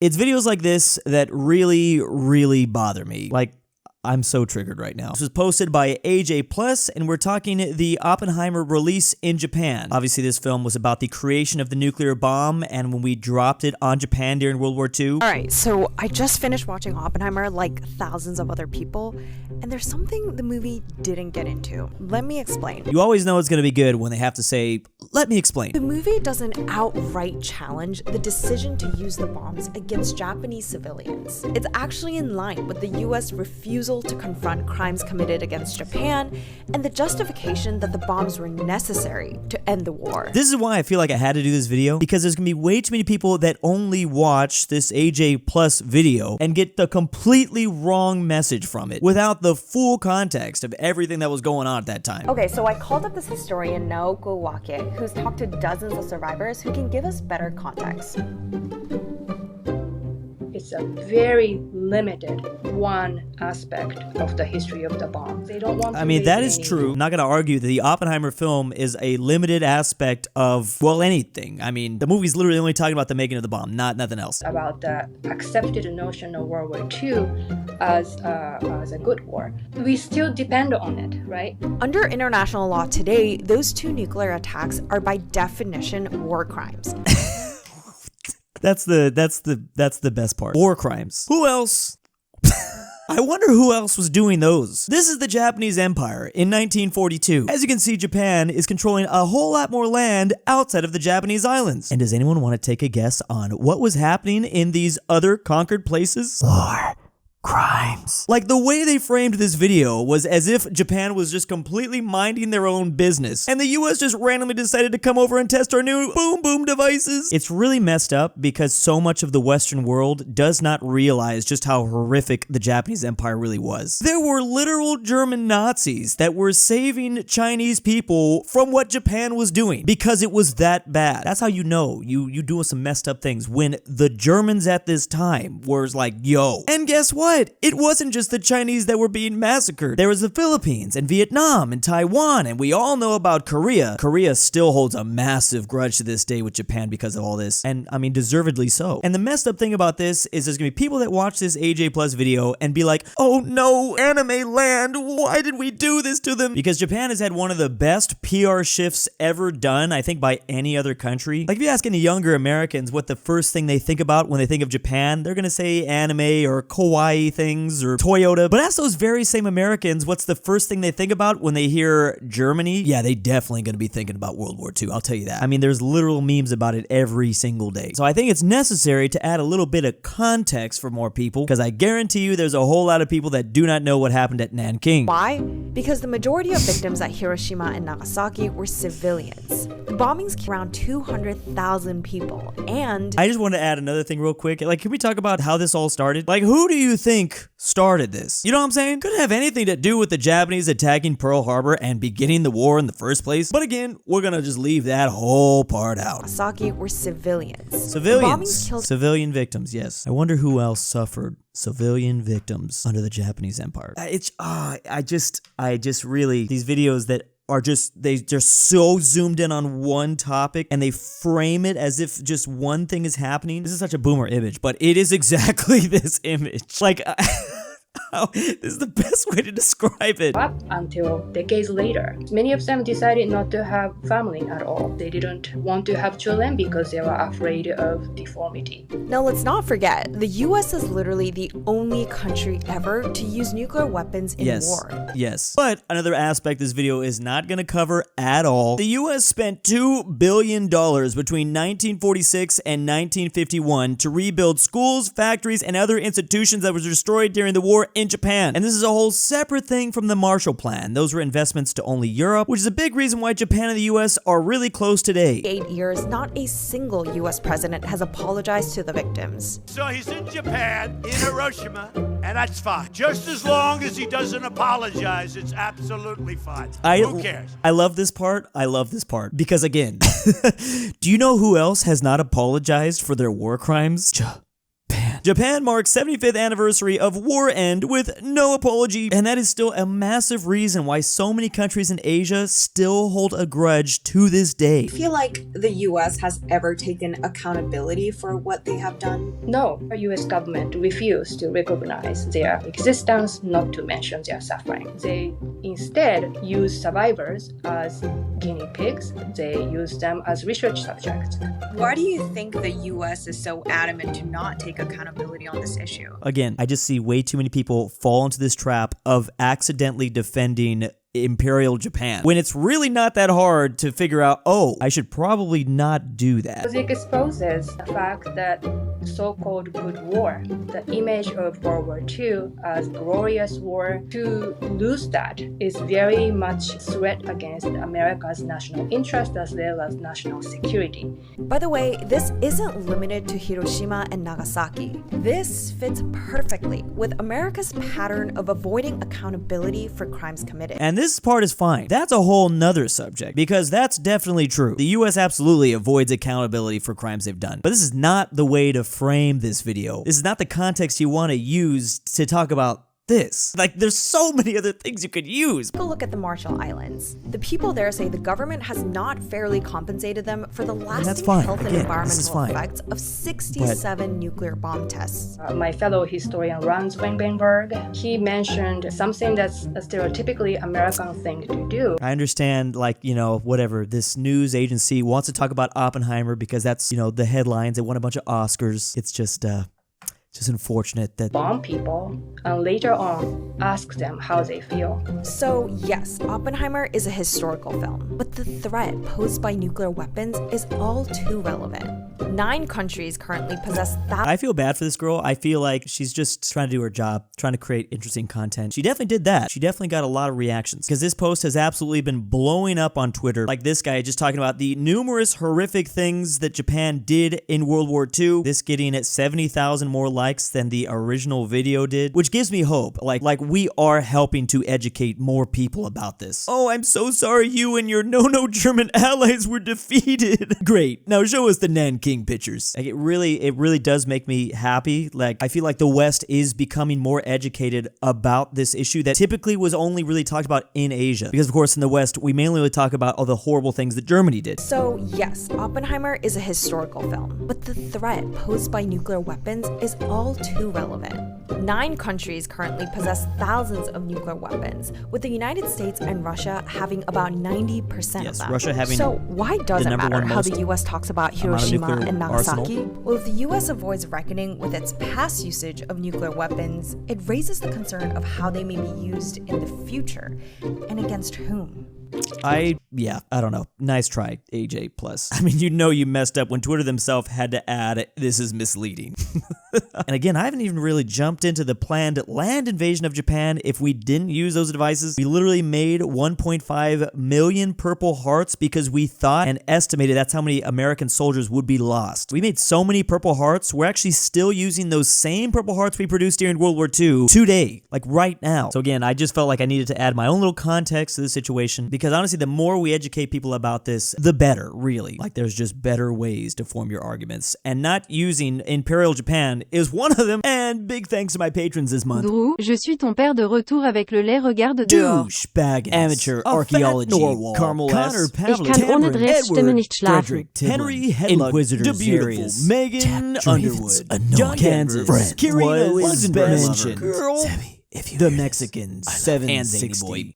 It's videos like this that really, really bother me. Like, I'm so triggered right now. This was posted by AJ+, and we're talking the Oppenheimer release in Japan. Obviously, this film was about the creation of the nuclear bomb, and when we dropped it on Japan during World War II. Alright, so I just finished watching Oppenheimer like thousands of other people, and there's something the movie didn't get into. Let me explain. You always know it's gonna be good when they have to say, let me explain. The movie doesn't outright challenge the decision to use the bombs against Japanese civilians. It's actually in line with the US refusal to confront crimes committed against Japan and the justification that the bombs were necessary to end the war. This is why I feel like I had to do this video, because there's gonna be way too many people that only watch this AJ+ video and get the completely wrong message from it without the full context of everything that was going on at that time. Okay, so I called up this historian, Naoko Wake, who's talked to dozens of survivors who can give us better context. It's a very limited one aspect of the history of the bomb. They don't want to. I mean, that is true. I'm not going to argue that the Oppenheimer film is a limited aspect of, well, anything. I mean, the movie's literally only talking about the making of the bomb, nothing else. About the accepted notion of World War II as a good war. We still depend on it, right? Under international law today, those two nuclear attacks are by definition war crimes. That's the best part. War crimes. Who else? I wonder who else was doing those. This is the Japanese Empire in 1942. As you can see, Japan is controlling a whole lot more land outside of the Japanese islands. And does anyone want to take a guess on what was happening in these other conquered places? War crimes. Like, the way they framed this video was as if Japan was just completely minding their own business, and the US just randomly decided to come over and test our new boom boom devices. It's really messed up because so much of the Western world does not realize just how horrific the Japanese Empire really was. There were literal German Nazis that were saving Chinese people from what Japan was doing because it was that bad. That's how you know you doing some messed up things, when the Germans at this time were like, yo. And guess what? It wasn't just the Chinese that were being massacred. There was the Philippines and Vietnam and Taiwan, and we all know about Korea. Korea still holds a massive grudge to this day with Japan because of all this, and I mean, deservedly so. And the messed up thing about this is there's gonna be people that watch this AJ+ video and be like, oh no, anime land, why did we do this to them? Because Japan has had one of the best PR shifts ever done, I think, by any other country. Like, if you ask any younger Americans what the first thing they think about when they think of Japan, they're gonna say anime or kawaii things or Toyota. But ask those very same Americans what's the first thing they think about when they hear Germany. Yeah, they definitely gonna be thinking about World War II, I'll tell you that. I mean, there's literal memes about it every single day. So I think it's necessary to add a little bit of context for more people, because I guarantee you there's a whole lot of people that do not know what happened at Nanking. Why? Because the majority of victims at Hiroshima and Nagasaki were civilians. The bombings killed around 200,000 people, and I just want to add another thing real quick. Like, can we talk about how this all started? Like, who do you think started this? You know what I'm saying? Couldn't have anything to do with the Japanese attacking Pearl Harbor and beginning the war in the first place. But again, we're gonna just leave that whole part out. Nagasaki were civilians. Civilians. Civilian victims, yes. I wonder who else suffered civilian victims under the Japanese Empire. I just really, these videos that are they're so zoomed in on one topic and they frame it as if just one thing is happening. This is such a boomer image, but it is exactly this image. Like, this is the best way to describe it. Up until decades later, many of them decided not to have family at all. They didn't want to have children because they were afraid of deformity. Now, let's not forget, the US is literally the only country ever to use nuclear weapons in war. Yes. But another aspect this video is not going to cover at all. The US spent $2 billion between 1946 and 1951 to rebuild schools, factories, and other institutions that were destroyed during the war in Japan. And this is a whole separate thing from the Marshall Plan. Those were investments to only Europe, which is a big reason why Japan and the US are really close today. 8 years, not a single US president has apologized to the victims. So he's in Japan, in Hiroshima, and that's fine. Just as long as he doesn't apologize, it's absolutely fine. Who cares? I love this part. I love this part. Because again, do you know who else has not apologized for their war crimes? Japan. Japan marks 75th anniversary of war end with no apology, and that is still a massive reason why so many countries in Asia still hold a grudge to this day. I feel like the US has ever taken accountability for what they have done. No, the US government refused to recognize their existence, not to mention their suffering. They instead use survivors as guinea pigs. They use them as research subjects. Why do you think the US is so adamant to not take accountability on this issue? Again, I just see way too many people fall into this trap of accidentally defending Imperial Japan when it's really not that hard to figure out, oh, I should probably not do that. It exposes the fact that so-called good war, the image of World War II as glorious war, to lose that is very much a threat against America's national interest as well as national security. By the way, this isn't limited to Hiroshima and Nagasaki. This fits perfectly with America's pattern of avoiding accountability for crimes committed. And this part is fine. That's a whole nother subject, because that's definitely true. The US absolutely avoids accountability for crimes they've done. But this is not the way to frame this video. This is not the context you want to use to talk about this. Like, there's so many other things you could use. Take a look at the Marshall Islands. The people there say the government has not fairly compensated them for the lasting health and environmental effects of 67 nuclear bomb tests. My fellow historian Ron Swengenberg, he mentioned something that's a stereotypically American thing to do. I understand, like, you know, whatever, this news agency wants to talk about Oppenheimer because that's, you know, the headlines. It won a bunch of Oscars. It's just unfortunate that bomb people and later on ask them how they feel. So yes, Oppenheimer is a historical film, but the threat posed by nuclear weapons is all too relevant. 9 countries currently possess that. I feel bad for this girl. I feel like she's just trying to do her job, trying to create interesting content. She definitely did that. She definitely got a lot of reactions because this post has absolutely been blowing up on Twitter. Like this guy just talking about the numerous horrific things that Japan did in World War II. This getting at 70,000 more likes than the original video did, which gives me hope. Like we are helping to educate more people about this. Oh, I'm so sorry you and your no German allies were defeated. Great. Now show us the Nanking pictures. Like it really does make me happy. Like I feel like the West is becoming more educated about this issue that typically was only really talked about in Asia. Because of course in the West, we mainly talk about all the horrible things that Germany did. So yes, Oppenheimer is a historical film, but the threat posed by nuclear weapons is all too relevant. 9 countries currently possess thousands of nuclear weapons, with the United States and Russia having about 90% of them. Russia having so why does it matter how the US talks about Hiroshima and Nagasaki? Well, if the US avoids reckoning with its past usage of nuclear weapons, it raises the concern of how they may be used in the future, and against whom. I don't know. Nice try, AJ+. I mean, you messed up when Twitter themselves had to add, this is misleading. And again, I haven't even really jumped into the planned land invasion of Japan if we didn't use those devices. We literally made 1.5 million Purple Hearts because we thought and estimated that's how many American soldiers would be lost. We made so many Purple Hearts, we're actually still using those same Purple Hearts we produced during World War II today, like right now. So again, I just felt like I needed to add my own little context to the situation because honestly, the more we educate people about this, the better, really. Like there's just better ways to form your arguments, and not using Imperial Japan is one of them. And big thanks to my patrons this month. Drew, je suis ton père de retour avec le lait, regarde dehors. DOOCHBAGGINS, Amateur Archaeology, Carmel Saida, Tambre, Edward, Fredrik Tibblin, Henrik Hedlund, DaBeautiful-MEGAN-Underwood, JohnDenver, KirinoIsBestGirl, The Mexicans, 7 ZaneyBoi,